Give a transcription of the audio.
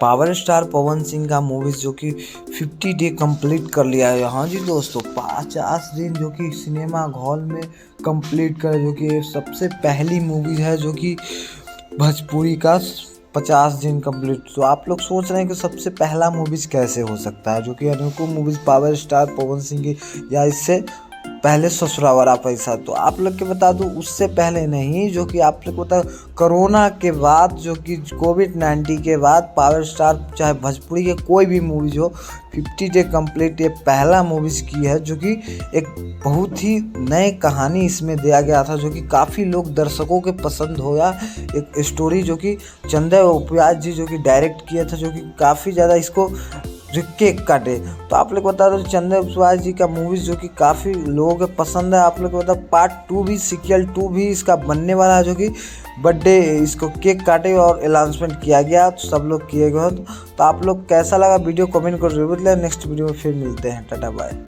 Power star Pawan Singh का movies जो कि 50 डे कंप्लीट कर लिया है। हाँ जी दोस्तों, 50 दिन जो कि सिनेमा हॉल में कंप्लीट कर, जो कि सबसे पहली मूवी है जो कि भोजपुरी का 50 दिन कंप्लीट। तो आप लोग सोच रहे हैं कि सबसे पहला मूवीज कैसे हो सकता है, जो कि अनेकों movies power star Pawan Singh की या इससे पहले ससुरावाला पैसा। तो आप लोग के बता दूं, उससे पहले नहीं, जो कि आप लोग को बता कोरोना के बाद, जो कि कोविड-19 के बाद पावर स्टार चाहे भोजपुरी के कोई भी मूवीज हो 50 डे कंप्लीट ये पहला मूवीज की है, जो कि एक बहुत ही नए कहानी इसमें दिया गया था, जो कि काफ़ी लोग दर्शकों के पसंद होया। एक स्टोरी जो कि चंदे उपाध्याय जी जो कि डायरेक्ट किया था, जो कि काफ़ी ज़्यादा इसको जो केक काटे। तो आप लोग बता दो चंदे उपाध्याय जी का मूवीज़ जो कि काफ़ी लोगों को पसंद है। आप लोग को बता पार्ट 2 भी, सीक्वल 2 भी इसका बनने वाला है, जो कि बर्थडे इसको केक काटे और अनाउंसमेंट किया गया, तो सब लोग किए गए। तो आप लोग कैसा लगा वीडियो कमेंट कर जरूर बताएं। नेक्स्ट वीडियो में फिर मिलते हैं, टाटा बाय।